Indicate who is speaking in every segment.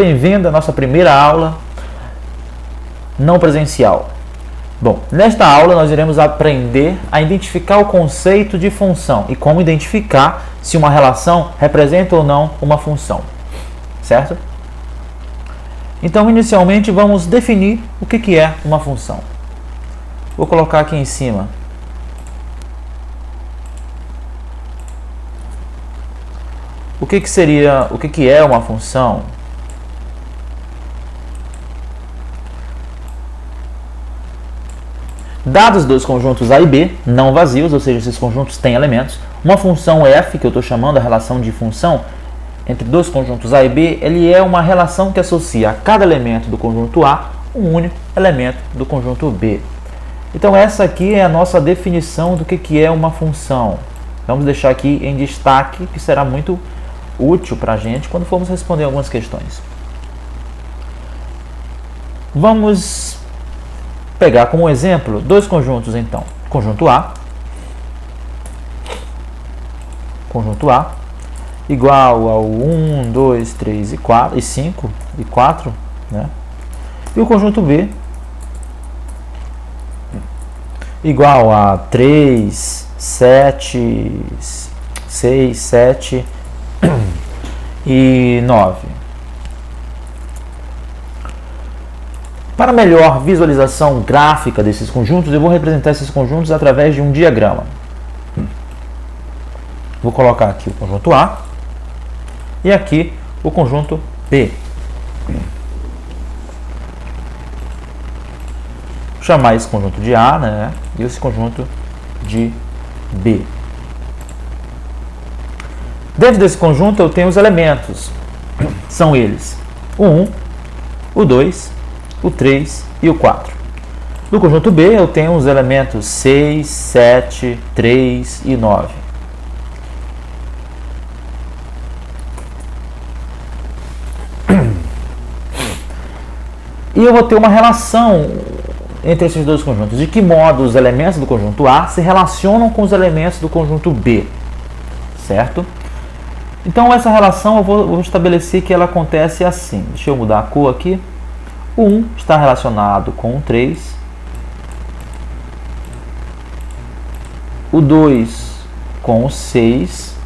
Speaker 1: Bem-vindo à nossa primeira aula não presencial. Bom, nesta aula nós iremos aprender a identificar o conceito de função e como identificar se uma relação representa ou não uma função, certo? Então, inicialmente, vamos definir o que é uma função. Vou colocar aqui em cima. O que é uma função? Dados dois conjuntos A e B, não vazios, ou seja, esses conjuntos têm elementos, uma função f, que eu estou chamando a relação de função, entre dois conjuntos A e B, ele é uma relação que associa a cada elemento do conjunto A um único elemento do conjunto B. Então essa aqui é a nossa definição do que é uma função. Vamos deixar aqui em destaque, que será muito útil para a gente quando formos responder algumas questões. Vamos pegar como exemplo dois conjuntos, então. Conjunto A igual ao 1, 2, 3 e 4, e 5 e 4, né? E o conjunto B igual a 3, 7, 6, 7 e 9. Para melhor visualização gráfica desses conjuntos, eu vou representar esses conjuntos através de um diagrama. Vou colocar aqui o conjunto A e aqui o conjunto B. Vou chamar esse conjunto de A, né, e esse conjunto de B. Dentro desse conjunto eu tenho os elementos. São eles o 1, o 2, o 3 e o 4. No conjunto B eu tenho os elementos 6, 7, 3 e 9. E eu vou ter uma relação entre esses dois conjuntos. De que modo os elementos do conjunto A se relacionam com os elementos do conjunto B, certo? Então essa relação eu vou estabelecer que ela acontece assim. Deixa eu mudar a cor aqui. O 1 está relacionado com o 3, o 2 com o 6,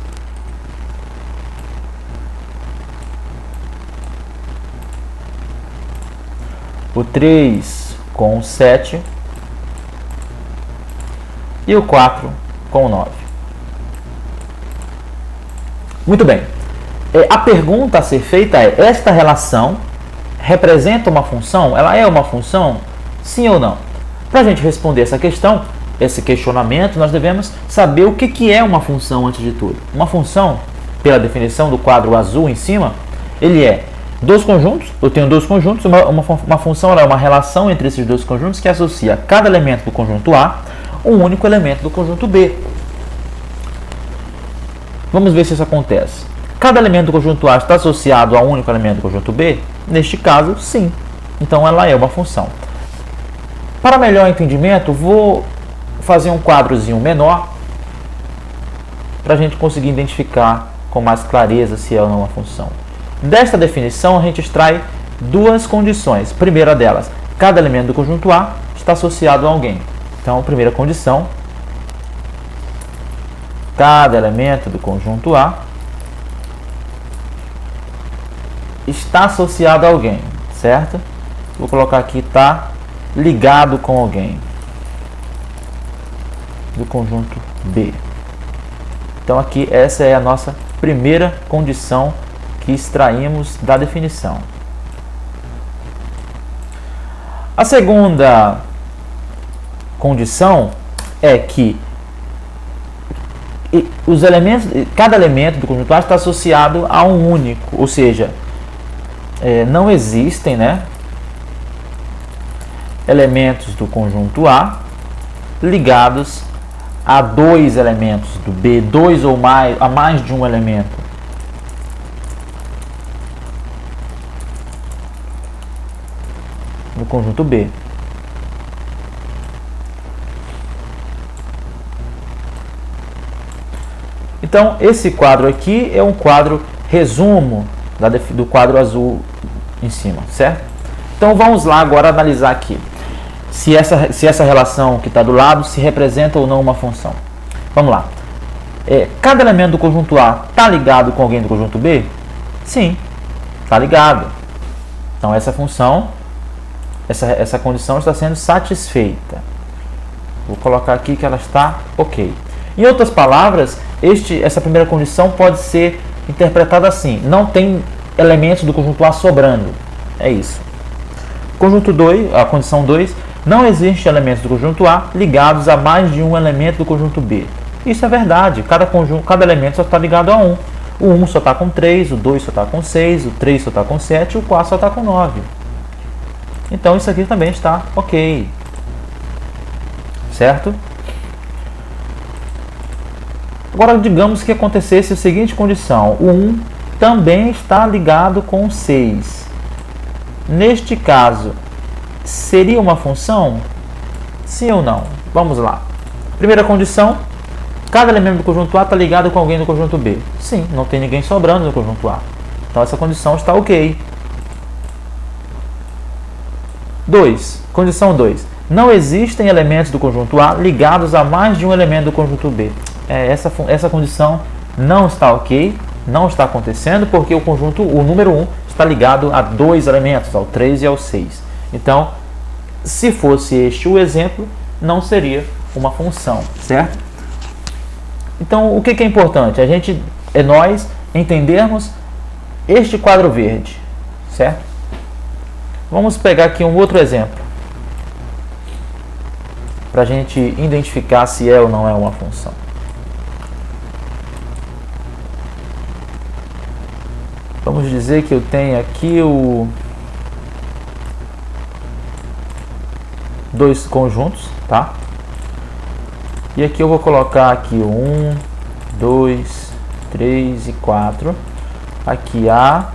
Speaker 1: o 3 com o 7 e o 4 com o 9. Muito bem. A pergunta a ser feita é: esta relação representa uma função? Ela é uma função? Sim ou não? Para a gente responder essa questão, esse questionamento, nós devemos saber o que é uma função antes de tudo. Uma função, pela definição do quadro azul em cima, ele é dois conjuntos. Eu tenho dois conjuntos. Uma função é uma relação entre esses dois conjuntos que associa cada elemento do conjunto A um único elemento do conjunto B. Vamos ver se isso acontece. Cada elemento do conjunto A está associado a um único elemento do conjunto B? Neste caso, sim. Então ela é uma função. Para melhor entendimento, vou fazer um quadrozinho menor para a gente conseguir identificar com mais clareza se é ou não uma função. Desta definição, a gente extrai duas condições. Primeira delas, cada elemento do conjunto A está associado a alguém. Então, primeira condição, cada elemento do conjunto A está associado a alguém, certo? Vou colocar aqui, está ligado com alguém do conjunto B. Então aqui essa é a nossa primeira condição que extraímos da definição. A segunda condição é que cada elemento do conjunto A está associado a um único, ou seja, não existem, né, elementos do conjunto A ligados a dois elementos do B, dois ou mais, a mais de um elemento. No conjunto B. Então, esse quadro aqui é um quadro resumo do quadro azul em cima, certo? Então vamos lá agora analisar aqui se essa relação que está do lado se representa ou não uma função. Vamos lá. Cada elemento do conjunto A está ligado com alguém do conjunto B? Sim, está ligado. Então essa função, essa condição está sendo satisfeita. Vou colocar aqui que ela está ok. Em outras palavras, essa primeira condição pode ser interpretada assim: não tem elementos do conjunto A sobrando. É isso. Conjunto 2, a condição 2, não existe elementos do conjunto A ligados a mais de um elemento do conjunto B. Isso é verdade. Cada elemento só está ligado a um. O 1 só está com 3, o 2 só está com 6, o 3 só está com 7 e o 4 só está com 9. Então isso aqui também está ok. Certo? Agora, digamos que acontecesse a seguinte condição: o 1 também está ligado com o 6. Neste caso, seria uma função? Sim ou não? Vamos lá. Primeira condição: cada elemento do conjunto A está ligado com alguém do conjunto B. Sim, não tem ninguém sobrando no conjunto A. Então essa condição está ok. 2. Condição 2. Não existem elementos do conjunto A ligados a mais de um elemento do conjunto B. Essa condição não está ok, não está acontecendo, porque o número 1 está ligado a dois elementos, ao 3 e ao 6. Então, se fosse este o exemplo, não seria uma função, certo? Então, o que é importante? Nós entendermos este quadro verde, certo? Vamos pegar aqui um outro exemplo, para a gente identificar se é ou não é uma função. Vamos dizer que eu tenho aqui dois conjuntos, tá? E aqui eu vou colocar aqui 1, 2, 3 e 4. Aqui A,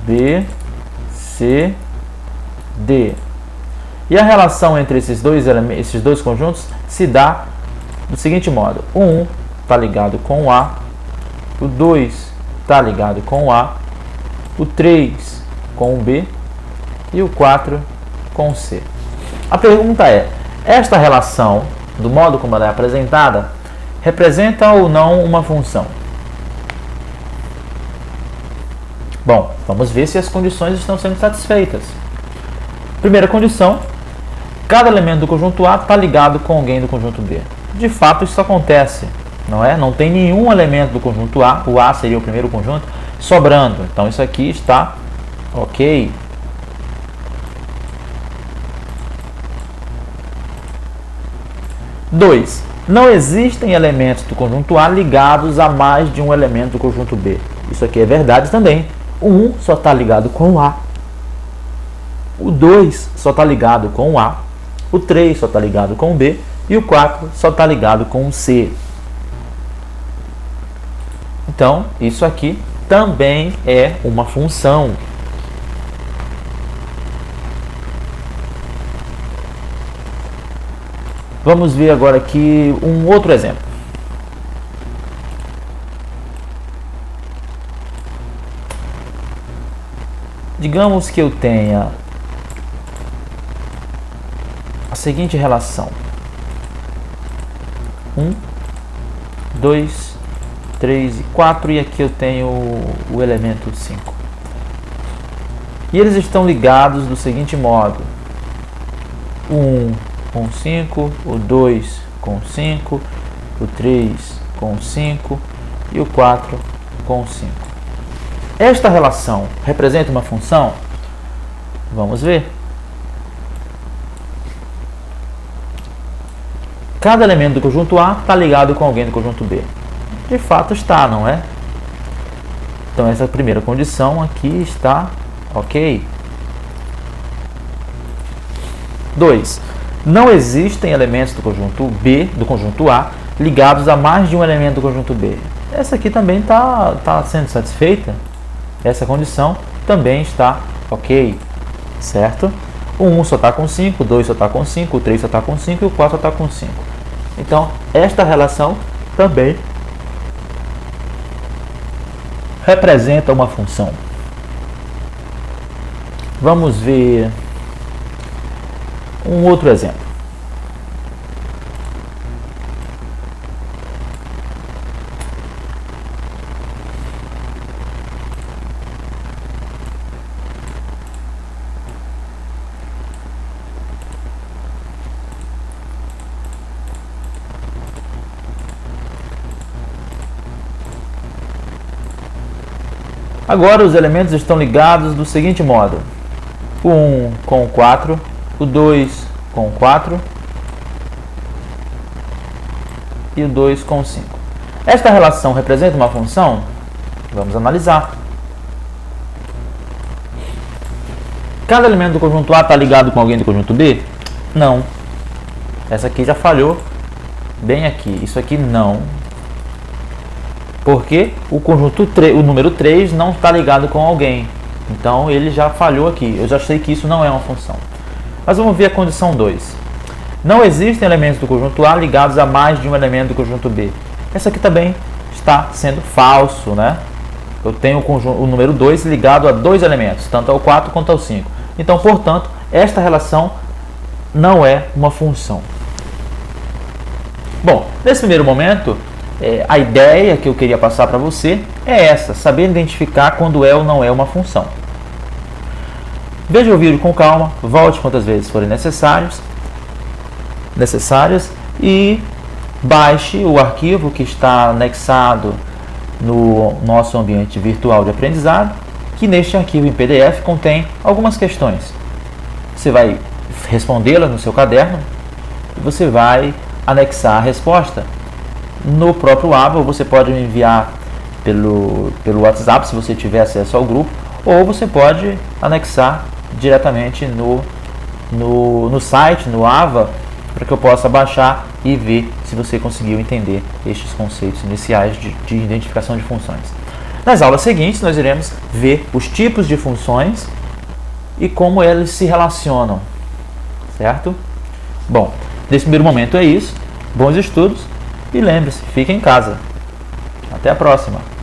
Speaker 1: B, C, D. E a relação entre esses dois conjuntos se dá do seguinte modo: o 1 está ligado com o A, o 2 está ligado com o A, o 3 com o B e o 4 com o C. A pergunta é: esta relação, do modo como ela é apresentada, representa ou não uma função? Bom, vamos ver se as condições estão sendo satisfeitas. Primeira condição: cada elemento do conjunto A está ligado com alguém do conjunto B. De fato, isso acontece, não é? Não tem nenhum elemento do conjunto A, o A seria o primeiro conjunto, sobrando. Então isso aqui está ok. Dois: não existem elementos do conjunto A ligados a mais de um elemento do conjunto B. Isso aqui é verdade também. O 1 só está ligado com o A, o 2 só está ligado com o A, o 3 só está ligado com o B e o 4 só está ligado com o C. Então, isso aqui também é uma função. Vamos ver agora aqui um outro exemplo. Digamos que eu tenha a seguinte relação: 1, 2, 3 e 4, e aqui eu tenho o elemento 5. E eles estão ligados do seguinte modo: o 1 com 5, o 2 com 5, o 3 com 5 e o 4 com 5. Esta relação representa uma função? Vamos ver. Cada elemento do conjunto A está ligado com alguém do conjunto B. De fato está, não é? Então essa primeira condição aqui está ok. 2. Não existem elementos do conjunto B, do conjunto A, ligados a mais de um elemento do conjunto B. Essa aqui também está sendo satisfeita. Essa condição também está ok, certo? O 1 só está com 5, o 2 só está com 5, o 3 só está com 5 e o 4 só está com 5. Então, esta relação também representa uma função. Vamos ver um outro exemplo. Agora os elementos estão ligados do seguinte modo: o 1 com o 4, o 2 com o 4 e o 2 com o 5. Esta relação representa uma função? Vamos analisar. Cada elemento do conjunto A está ligado com alguém do conjunto B? Não. Essa aqui já falhou bem aqui. Isso aqui não. Porque o número 3 não está ligado com alguém. Então ele já falhou aqui. Eu já sei que isso não é uma função. Mas vamos ver a condição 2. Não existem elementos do conjunto A ligados a mais de um elemento do conjunto B. Essa aqui também está sendo falso, né? Eu tenho o número 2 ligado a dois elementos, tanto ao 4 quanto ao 5. Então, portanto, esta relação não é uma função. Bom, nesse primeiro momento, a ideia que eu queria passar para você é essa: saber identificar quando é ou não é uma função. Veja o vídeo com calma, volte quantas vezes forem necessárias e baixe o arquivo que está anexado no nosso ambiente virtual de aprendizado, que neste arquivo em PDF contém algumas questões. Você vai respondê-las no seu caderno e você vai anexar a resposta no próprio Ava, ou você pode me enviar pelo WhatsApp se você tiver acesso ao grupo, ou você pode anexar diretamente no site, no Ava, para que eu possa baixar e ver se você conseguiu entender estes conceitos iniciais de identificação de funções. Nas aulas seguintes, nós iremos ver os tipos de funções e como eles se relacionam, certo? Bom, nesse primeiro momento é isso. Bons estudos e lembre-se, fique em casa. Até a próxima!